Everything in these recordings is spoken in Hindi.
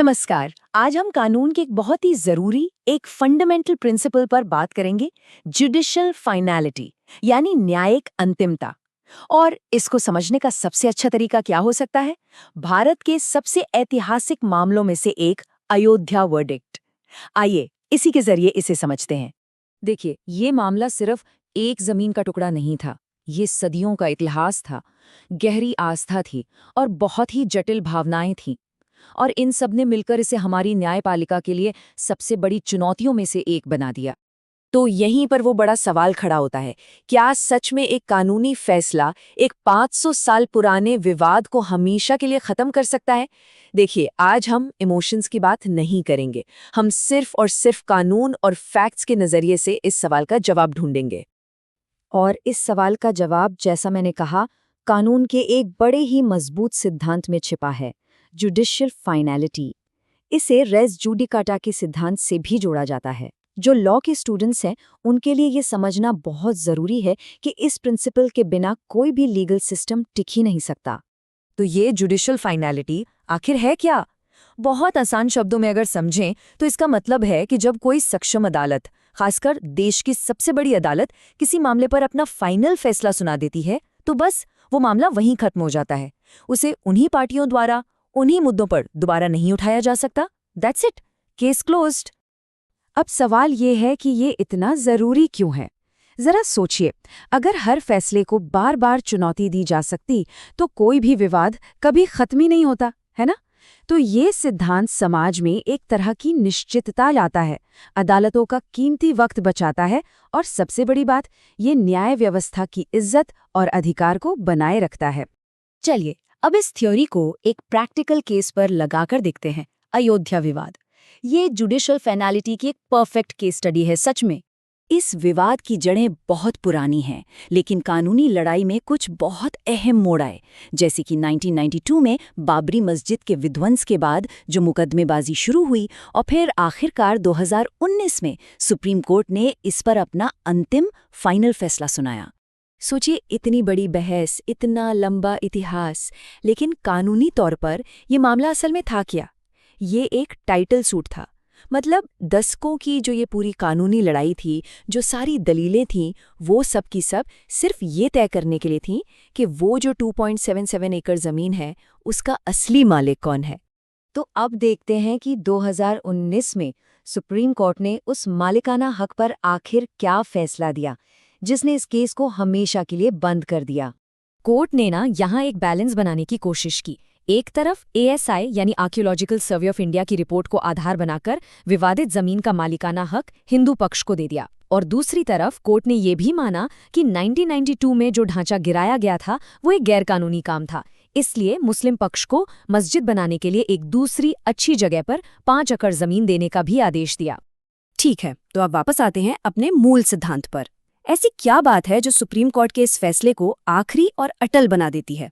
नमस्कार। आज हम कानून के एक बहुत ही जरूरी एक फंडामेंटल प्रिंसिपल पर बात करेंगे, जुडिशियल फाइनलिटी यानी न्यायिक अंतिमता। और इसको समझने का सबसे अच्छा तरीका क्या हो सकता है? भारत के सबसे ऐतिहासिक मामलों में से एक, अयोध्या वर्डिक्ट। आइए इसी के जरिए इसे समझते हैं। देखिए, ये मामला सिर्फ एक जमीन का टुकड़ा नहीं था। ये सदियों का इतिहास था, गहरी आस्था थी और बहुत ही जटिल भावनाएं थीं। और इन सब ने मिलकर इसे हमारी न्यायपालिका के लिए सबसे बड़ी चुनौतियों में से एक बना दिया। तो यहीं पर वो बड़ा सवाल खड़ा होता है, क्या सच में एक कानूनी फैसला एक 500 साल पुराने विवाद को हमेशा के लिए खत्म कर सकता है? देखिए, आज हम इमोशंस की बात नहीं करेंगे। हम सिर्फ और सिर्फ कानून और फैक्ट्स के नजरिए से इस सवाल का जवाब ढूंढेंगे। और इस सवाल का जवाब, जैसा मैंने कहा, कानून के एक बड़े ही मजबूत सिद्धांत में छिपा है, जुडिशियल फाइनलिटी। इसे रेस जुडिकाटा के सिद्धांत से भी जोड़ा जाता है। जो लॉ के स्टूडेंट्स हैं, उनके लिए ये समझना बहुत ज़रूरी है कि इस प्रिंसिपल के बिना कोई भी लीगल सिस्टम टिक ही नहीं सकता। तो ये जुडिशियल फाइनलिटी आखिर है क्या? बहुत आसान शब्दों में अगर समझें तो इसका मतलब है कि जब कोई सक्षम अदालत, खासकर देश की सबसे बड़ी अदालत, किसी मामले पर अपना फाइनल फैसला सुना देती है, तो बस वो मामला वहीं खत्म हो जाता है। उसे उन्हीं पार्टियों द्वारा उन्हीं मुद्दों पर दोबारा नहीं उठाया जा सकता। That's it, case closed. अब सवाल ये है कि ये इतना ज़रूरी क्यों है? ज़रा सोचिए, अगर हर फैसले को बार बार चुनौती दी जा सकती तो कोई भी विवाद कभी खत्म ही नहीं होता, है ना? तो ये सिद्धांत समाज में एक तरह की निश्चितता लाता है, अदालतों का कीमती वक्त बचाता है और सबसे बड़ी बात, ये न्याय व्यवस्था की इज्जत और अधिकार को बनाए रखता है। चलिए अब इस थ्योरी को एक प्रैक्टिकल केस पर लगाकर देखते हैं। अयोध्या विवाद, ये जुडिशियल फाइनलिटी की एक परफेक्ट केस स्टडी है सच में। इस विवाद की जड़ें बहुत पुरानी हैं, लेकिन कानूनी लड़ाई में कुछ बहुत अहम मोड़ आए। जैसे कि 1992 में बाबरी मस्जिद के विध्वंस के बाद जो मुकदमेबाजी शुरू हुई, और फिर आखिरकार 2019 में सुप्रीम कोर्ट ने इस पर अपना अंतिम फाइनल फैसला सुनाया। सोचिए, इतनी बड़ी बहस, इतना लंबा इतिहास, लेकिन कानूनी तौर पर ये मामला असल में था क्या? ये एक टाइटल सूट था। मतलब दशकों की जो ये पूरी कानूनी लड़ाई थी, जो सारी दलीलें थीं, वो सब की सब सिर्फ ये तय करने के लिए थीं कि वो जो 2.77 एकड़ ज़मीन है, उसका असली मालिक कौन है। तो अब देखते हैं कि 2019 में सुप्रीम कोर्ट ने उस मालिकाना हक पर आखिर क्या फैसला दिया, जिसने इस केस को हमेशा के लिए बंद कर दिया। कोर्ट ने यहाँ एक बैलेंस बनाने की कोशिश की। एक तरफ ASI यानी आर्कियोलॉजिकल सर्वे ऑफ इंडिया की रिपोर्ट को आधार बनाकर विवादित जमीन का मालिकाना हक हिंदू पक्ष को दे दिया, और दूसरी तरफ कोर्ट ने यह भी माना कि 1992 में जो ढांचा गिराया गया था वो एक गैरकानूनी काम था। इसलिए मुस्लिम पक्ष को मस्जिद बनाने के लिए एक दूसरी अच्छी जगह पर 5 एकड़ जमीन देने का भी आदेश दिया। ठीक है, तो अब वापस आते हैं अपने मूल सिद्धांत पर। ऐसी क्या बात है जो सुप्रीम कोर्ट के इस फैसले को आखिरी और अटल बना देती है?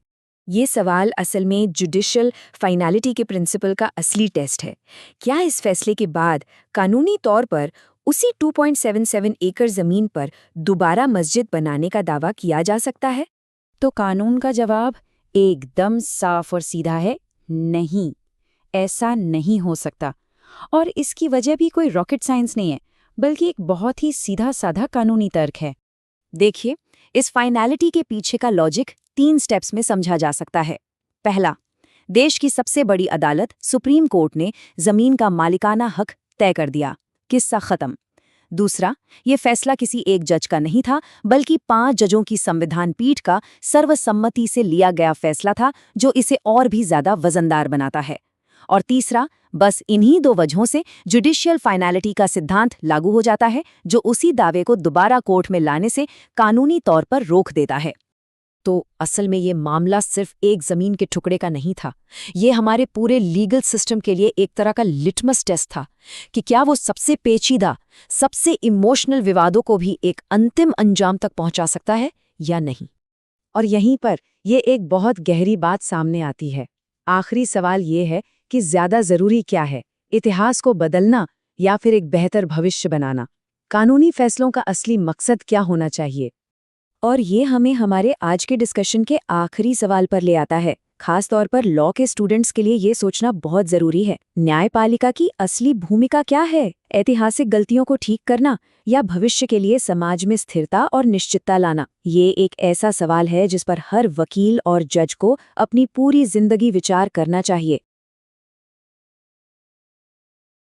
ये सवाल असल में जुडिशियल फाइनलिटी के प्रिंसिपल का असली टेस्ट है। क्या इस फैसले के बाद कानूनी तौर पर उसी 2.77 एकड़ जमीन पर दोबारा मस्जिद बनाने का दावा किया जा सकता है? तो कानून का जवाब एकदम साफ और सीधा है, नहीं, ऐसा नहीं हो सकता। और इसकी वजह भी कोई रॉकेट साइंस नहीं है, बल्कि एक बहुत ही सीधा साधा कानूनी तर्क है। देखिए, इस फाइनलिटी के पीछे का लॉजिक 3 स्टेप्स में समझा जा सकता है। पहला, देश की सबसे बड़ी अदालत सुप्रीम कोर्ट ने जमीन का मालिकाना हक तय कर दिया, किस्सा खत्म। दूसरा, ये फैसला किसी एक जज का नहीं था, बल्कि 5 जजों की संविधान पीठ का सर्वसम्मति से लिया गया फैसला था, जो इसे और भी ज्यादा वजनदार बनाता है। और तीसरा, बस इन्हीं 2 वजहों से जुडिशियल फाइनलिटी का सिद्धांत लागू हो जाता है, जो उसी दावे को दोबारा कोर्ट में लाने से कानूनी तौर पर रोक देता है। तो असल में ये मामला सिर्फ एक जमीन के टुकड़े का नहीं था। ये हमारे पूरे लीगल सिस्टम के लिए एक तरह का लिटमस टेस्ट था कि क्या वो सबसे पेचीदा, सबसे इमोशनल विवादों को भी एक अंतिम अंजाम तक पहुंचा सकता है या नहीं। और यहीं पर ये एक बहुत गहरी बात सामने आती है। आखिरी सवाल ये है कि ज्यादा जरूरी क्या है, इतिहास को बदलना या फिर एक बेहतर भविष्य बनाना? कानूनी फैसलों का असली मकसद क्या होना चाहिए? और ये हमें हमारे आज के डिस्कशन के आखिरी सवाल पर ले आता है। खास तौर पर लॉ के स्टूडेंट्स के लिए ये सोचना बहुत जरूरी है, न्यायपालिका की असली भूमिका क्या है? ऐतिहासिक गलतियों को ठीक करना या भविष्य के लिए समाज में स्थिरता और निश्चितता लाना? ये एक ऐसा सवाल है जिस पर हर वकील और जज को अपनी पूरी जिंदगी विचार करना चाहिए।